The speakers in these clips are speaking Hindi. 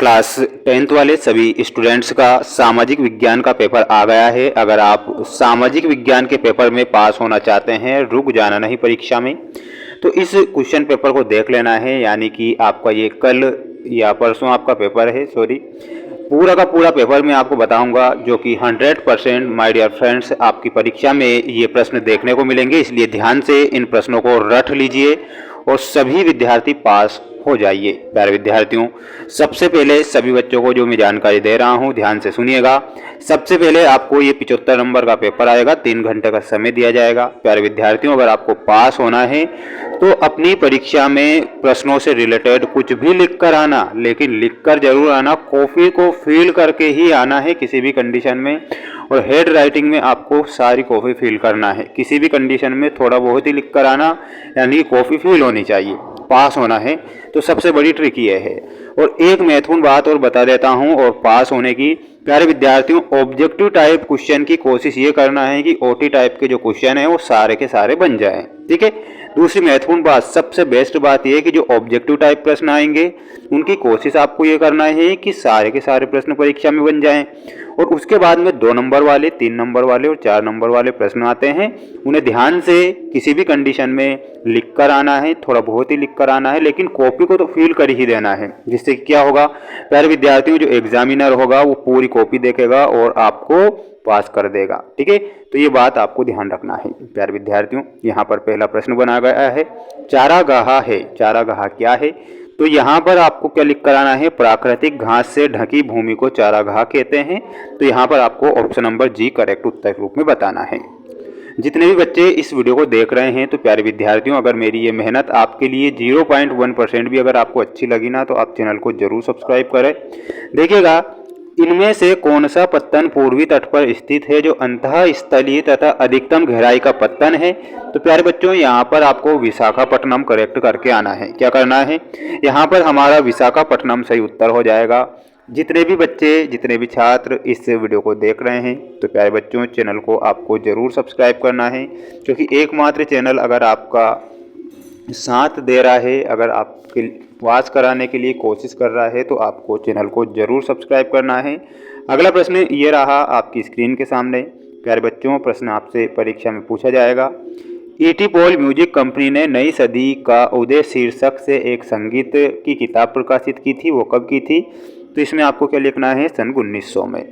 क्लास 10th वाले सभी स्टूडेंट्स का सामाजिक विज्ञान का पेपर आ गया है। अगर आप सामाजिक विज्ञान के पेपर में पास होना चाहते हैं, रुक जाना नहीं परीक्षा में, तो इस क्वेश्चन पेपर को देख लेना है। यानी कि आपका ये कल या परसों आपका पेपर है, पूरा का पूरा पेपर मैं आपको बताऊंगा, जो कि 100% माय डियर फ्रेंड्स आपकी परीक्षा में ये प्रश्न देखने को मिलेंगे। इसलिए ध्यान से इन प्रश्नों को रट लीजिए और सभी विद्यार्थी पास हो जाइए। प्यारे विद्यार्थियों, सबसे पहले सभी बच्चों को जो मैं जानकारी दे रहा हूं, ध्यान से सुनिएगा। सबसे पहले आपको ये 75 नंबर का पेपर आएगा, 3 घंटे का समय दिया जाएगा। प्यारे विद्यार्थियों, अगर आपको पास होना है तो अपनी परीक्षा में प्रश्नों से रिलेटेड कुछ भी लिख कर आना, लेकिन लिख कर जरूर आना, कॉपी को फिल करके ही आना है किसी भी कंडीशन में। और हेड राइटिंग में आपको सारी कॉपी फिल करना है, किसी भी कंडीशन में थोड़ा बहुत ही लिख कर आना, यानी कॉपी फिल होनी चाहिए। पास होना है तो सबसे बड़ी ट्रिक ये है। और एक महत्वपूर्ण बात और बता देता हूं और पास होने की, प्यारे विद्यार्थियों, ऑब्जेक्टिव टाइप क्वेश्चन की कोशिश ये करना है कि ओटी टाइप के जो क्वेश्चन है वो सारे के सारे बन जाएं, ठीक है। दूसरी महत्वपूर्ण बात, सबसे बेस्ट बात यह है कि जो ऑब्जेक्टिव टाइप प्रश्न आएंगे उनकी कोशिश आपको ये करना है कि सारे के सारे प्रश्न परीक्षा में बन जाएं। और उसके बाद में 2 नंबर वाले, 3 नंबर वाले और 4 नंबर वाले प्रश्न आते हैं, उन्हें ध्यान से किसी भी कंडीशन में लिख कर आना है, थोड़ा बहुत ही लिख कर आना है, लेकिन कॉपी को तो फिल कर ही देना है। जिससे क्या होगा प्यारे विद्यार्थियों, जो एग्जामिनर होगा वो पूरी कॉपी देखेगा और आपको पास कर देगा, ठीक है। तो ये बात आपको ध्यान रखना है। प्यारे विद्यार्थियों, यहाँ पर पहला प्रश्न बना गया है, चारागाह है। चारागाह क्या है? तो यहाँ पर आपको क्या लिख कर आना है, प्राकृतिक घास से ढकी भूमि को चारागाह कहते हैं। तो यहाँ पर आपको ऑप्शन नंबर जी करेक्ट उत्तर के रूप में बताना है। जितने भी बच्चे इस वीडियो को देख रहे हैं, तो प्यारे विद्यार्थियों, अगर मेरी ये मेहनत आपके लिए 0.1% भी अगर आपको अच्छी लगी ना, तो आप चैनल को जरूर सब्सक्राइब करें। देखिएगा, इनमें से कौन सा पत्तन पूर्वी तट पर स्थित है जो अंतःस्थलीय तथा अधिकतम गहराई का पत्तन है? तो प्यारे बच्चों, यहाँ पर आपको विशाखापट्टनम करेक्ट करके आना है। क्या करना है? यहाँ पर हमारा विशाखापट्टनम सही उत्तर हो जाएगा। जितने भी बच्चे, जितने भी छात्र इस वीडियो को देख रहे हैं, तो प्यारे बच्चों, चैनल को आपको जरूर सब्सक्राइब करना है, क्योंकि एकमात्र चैनल अगर आपका साथ दे रहा है, अगर आपके पास कराने के लिए कोशिश कर रहा है, तो आपको चैनल को जरूर सब्सक्राइब करना है। अगला प्रश्न ये रहा आपकी स्क्रीन के सामने। प्यारे बच्चों, प्रश्न आपसे परीक्षा में पूछा जाएगा। ईटी पॉल म्यूजिक कंपनी ने नई सदी का उदय शीर्षक से एक संगीत की किताब प्रकाशित की थी, वो कब की थी? तो इसमें आपको क्या लिखना है, सन 1900 में।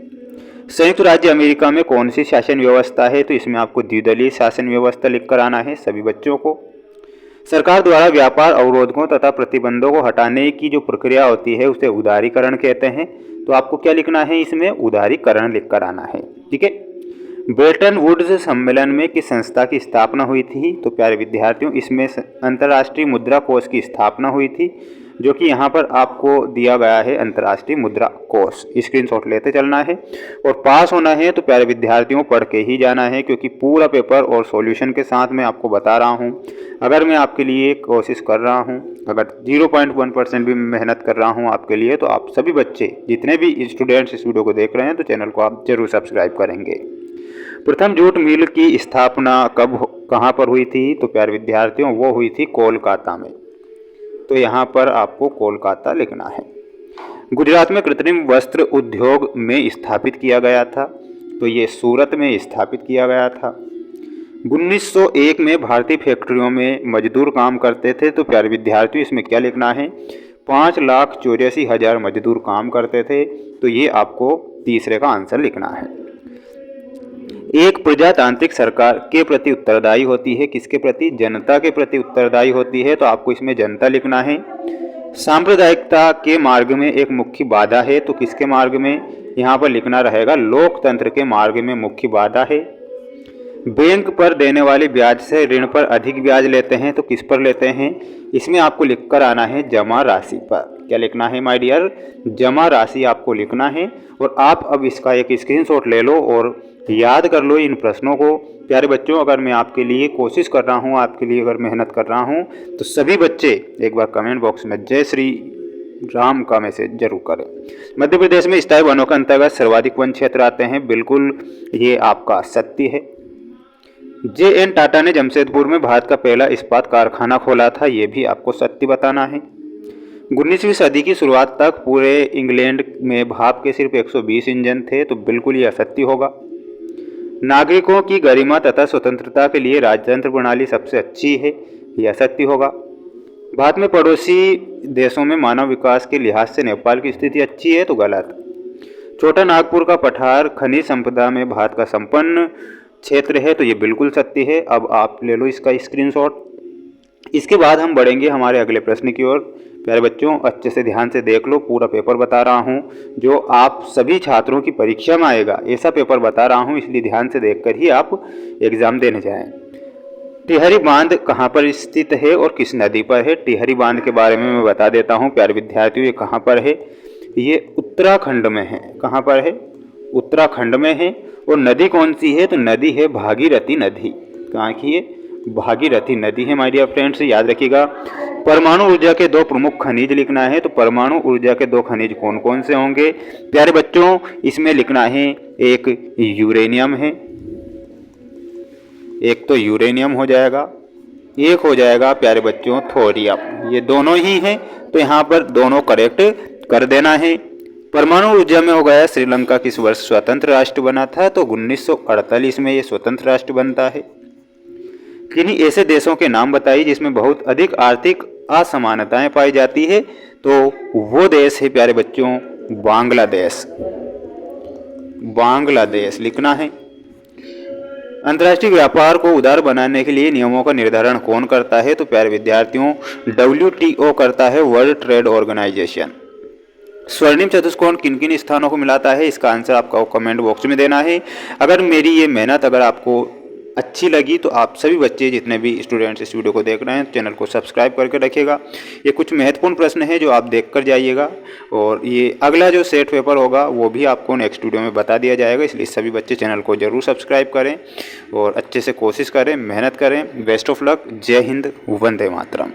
संयुक्त राज्य अमेरिका में कौन सी शासन व्यवस्था है? तो इसमें आपको द्विदलीय शासन व्यवस्था लिख कर आना है सभी बच्चों को। सरकार द्वारा व्यापार अवरोधों तथा प्रतिबंधों को हटाने की जो प्रक्रिया होती है उसे उदारीकरण कहते हैं। तो आपको क्या लिखना है, इसमें उदारीकरण लिख कर आना है, ठीक है। ब्रेटन वुड्स सम्मेलन में किस संस्था की स्थापना हुई थी? तो प्यारे विद्यार्थियों, इसमें अंतर्राष्ट्रीय मुद्रा कोष की स्थापना हुई थी, जो कि यहाँ पर आपको दिया गया है, अंतर्राष्ट्रीय मुद्रा कोष। स्क्रीनशॉट लेते चलना है। और पास होना है तो प्यारे विद्यार्थियों पढ़ के ही जाना है, क्योंकि पूरा पेपर और सॉल्यूशन के साथ मैं आपको बता रहा हूँ। अगर मैं आपके लिए कोशिश कर रहा हूँ, अगर 0.1% भी मेहनत कर रहा हूँ आपके लिए, तो आप सभी बच्चे, जितने भी स्टूडेंट्स इस वीडियो को देख रहे हैं, तो चैनल को आप जरूर सब्सक्राइब करेंगे। प्रथम जूट मिल की स्थापना कहाँ पर हुई थी? तो प्यारे विद्यार्थियों, वो हुई थी कोलकाता में। तो यहाँ पर आपको कोलकाता लिखना है। गुजरात में कृत्रिम वस्त्र उद्योग में स्थापित किया गया था, तो ये सूरत में स्थापित किया गया था। 1901 में भारतीय फैक्ट्रियों में मजदूर काम करते थे। तो प्यारे विद्यार्थियों, इसमें क्या लिखना है, 5,84,000 मजदूर काम करते थे। तो ये आपको तीसरे का आंसर लिखना है। एक प्रजातांत्रिक सरकार के प्रति उत्तरदायी होती है, किसके प्रति? जनता के प्रति उत्तरदायी होती है। तो आपको इसमें जनता लिखना है। सांप्रदायिकता के मार्ग में एक मुख्य बाधा है, तो किसके मार्ग में? यहाँ पर लिखना रहेगा लोकतंत्र के मार्ग में मुख्य बाधा है। बैंक पर देने वाले ब्याज से ऋण पर अधिक ब्याज लेते हैं, तो किस पर लेते हैं? इसमें आपको लिखकर आना है जमा राशि पर। क्या लिखना है माय डियर? जमा राशि आपको लिखना है। और आप अब इसका एक स्क्रीनशॉट ले लो और याद कर लो इन प्रश्नों को। प्यारे बच्चों, अगर मैं आपके लिए कोशिश कर रहा हूँ, आपके लिए अगर मेहनत कर रहा हूँ, तो सभी बच्चे एक बार कमेंट बॉक्स में जय श्री राम का मैसेज जरूर करें। मध्य प्रदेश में स्थायी वनों के अंतर्गत सर्वाधिक वन क्षेत्र आते हैं, बिल्कुल ये आपका सत्य है। JN टाटा ने जमशेदपुर में भारत का पहला इस्पात कारखाना खोला था, ये भी आपको सत्य बताना है। 19वीं सदी की शुरुआत तक पूरे इंग्लैंड में भाप के सिर्फ 120 इंजन थे, तो बिल्कुल ये असत्य होगा। नागरिकों की गरिमा तथा स्वतंत्रता के लिए राजतंत्र प्रणाली सबसे अच्छी है, यह असत्य होगा। भारत में पड़ोसी देशों में मानव विकास के लिहाज से नेपाल की स्थिति अच्छी है, तो गलत। छोटा नागपुर का पठार खनिज संपदा में भारत का संपन्न क्षेत्र है, तो ये बिल्कुल सत्य है। अब आप ले लो इसका स्क्रीनशॉट। इसके बाद हम बढ़ेंगे हमारे अगले प्रश्न की ओर। प्यारे बच्चों, अच्छे से ध्यान से देख लो, पूरा पेपर बता रहा हूँ जो आप सभी छात्रों की परीक्षा में आएगा, ऐसा पेपर बता रहा हूँ, इसलिए ध्यान से देखकर ही आप एग्जाम देने जाएं। टिहरी बांध कहाँ पर स्थित है और किस नदी पर है? टिहरी बांध के बारे में मैं बता देता हूँ प्यारे विद्यार्थियों, ये कहाँ पर है? ये उत्तराखंड में है। कहाँ पर है? उत्तराखंड में है। और नदी कौन सी है? तो नदी है भागीरथी नदी। कहाँ की है? भागीरथी नदी है माय डियर फ्रेंड्स, याद रखिएगा। परमाणु ऊर्जा के दो प्रमुख खनिज लिखना है, तो परमाणु ऊर्जा के दो खनिज कौन कौन से होंगे? प्यारे बच्चों, इसमें लिखना है एक यूरेनियम है, एक तो यूरेनियम हो जाएगा, एक हो जाएगा प्यारे बच्चों थोरियम। ये दोनों ही हैं, तो यहाँ पर दोनों करेक्ट कर देना है। परमाणु ऊर्जा में हो गया श्रीलंका किस वर्ष स्वतंत्र राष्ट्र बना था? तो 1948 में ये स्वतंत्र राष्ट्र बनता है। किन्हीं ऐसे देशों के नाम बताइए जिसमें बहुत अधिक आर्थिक असमानताएं पाई जाती है, तो वो देश है प्यारे बच्चों बांग्लादेश। बांग्लादेश लिखना है। अंतर्राष्ट्रीय व्यापार को उदार बनाने के लिए नियमों का निर्धारण कौन करता है? तो प्यारे विद्यार्थियों WTO करता है, वर्ल्ड ट्रेड ऑर्गेनाइजेशन। स्वर्णिम चतुष्कोण किन किन स्थानों को मिलाता है? इसका आंसर आपको कमेंट बॉक्स में देना है। अगर मेरी ये मेहनत अगर आपको अच्छी लगी तो आप सभी बच्चे जितने भी स्टूडेंट्स इस वीडियो को देख रहे हैं चैनल को सब्सक्राइब करके रखिएगा। ये कुछ महत्वपूर्ण प्रश्न है जो आप देख कर जाइएगा, और ये अगला जो सेट पेपर होगा वो भी आपको नेक्स्ट वीडियो में बता दिया जाएगा, इसलिए सभी बच्चे चैनल को जरूर सब्सक्राइब करें और अच्छे से कोशिश करें, मेहनत करें। Best of luck. जय हिंद, वंदे मातरम।